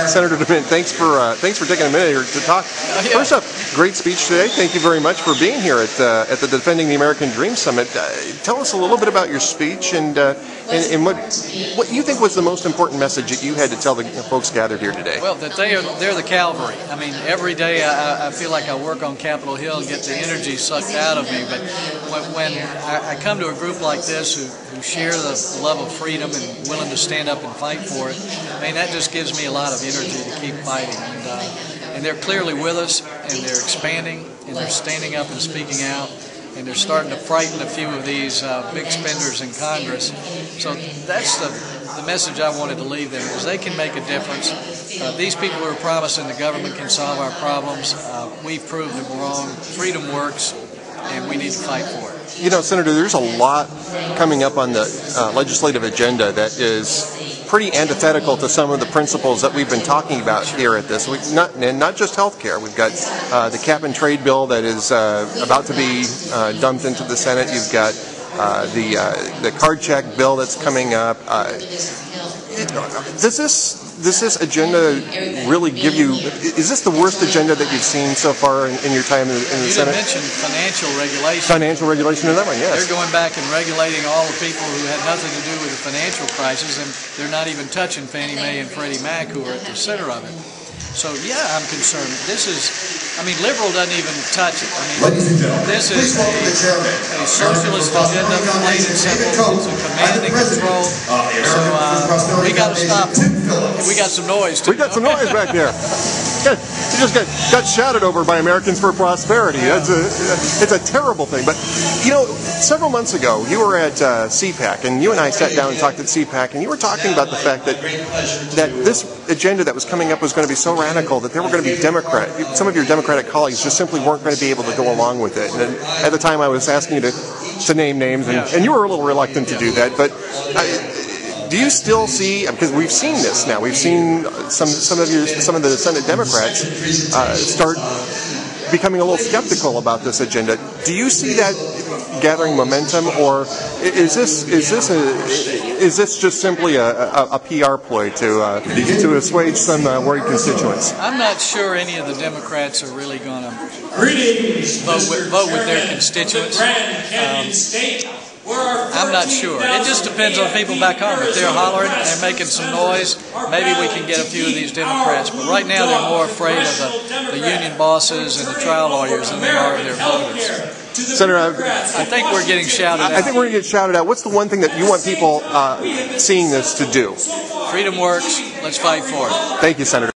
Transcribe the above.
Senator DeMint, thanks for taking a minute here to talk. First up, great speech today. Thank you very much for being here at the Defending the American Dream Summit. Tell us a little bit about your speech and what you think was the most important message that you had to tell the folks gathered here today. Well, that they're the cavalry. I mean, every day I feel like I work on Capitol Hill and get the energy sucked out of me. But when I come to a group like this who share the love of freedom and willing to stand up and fight for it, I mean, that just gives me a lot of energy to keep fighting. And they're clearly with us, and they're expanding, and they're standing up and speaking out, and they're starting to frighten a few of these big spenders in Congress. So that's the message I wanted to leave them, is they can make a difference. These people who are promising the government can solve our problems, we've proved them wrong. Freedom works, and we need to fight for it. You know, Senator, there's a lot coming up on the legislative agenda that is pretty antithetical to some of the principles that we've been talking about here at this. Not just health care. We've got the cap and trade bill that is about to be dumped into the Senate. You've got the card check bill that's coming up. Does this agenda really give you? Is this the worst agenda that you've seen so far in your time in the Senate? You mentioned financial regulation. Financial regulation in that one, yes. They're going back and regulating all the people who had nothing to do with the financial crisis, and they're not even touching Fannie Mae and Freddie Mac, who are at the center of it. So, yeah, I'm concerned. This is, I mean, liberal doesn't even touch it. I mean, this is a socialist agenda, plain and simple. It's a command and control. So we got to stop it. And we got some noise, too. We got some noise back there. You just got shouted over by Americans for Prosperity. It's a terrible thing. But, you know, several months ago, you were at CPAC, and you and I sat down and talked at CPAC, and you were talking about the fact that this agenda that was coming up was going to be so radical that there were going to be some of your Democratic colleagues just simply weren't going to be able to go along with it. And at the time, I was asking you to name names, and you were a little reluctant to do that. But do you still see? Because we've seen this now. We've seen some of the Senate Democrats start becoming a little skeptical about this agenda. Do you see that gathering momentum, or is this just simply a PR ploy to assuage some worried constituents? I'm not sure any of the Democrats are really going to vote with their constituents. I'm not sure. It just depends on people back home. If they're hollering and they're making some noise, maybe we can get a few of these Democrats. But right now they're more afraid of the union bosses and the trial lawyers than they are of their voters. Senator, I think we're getting shouted out. I think we're going to get shouted out. What's the one thing that you want people seeing this to do? Freedom works. Let's fight for it. Thank you, Senator.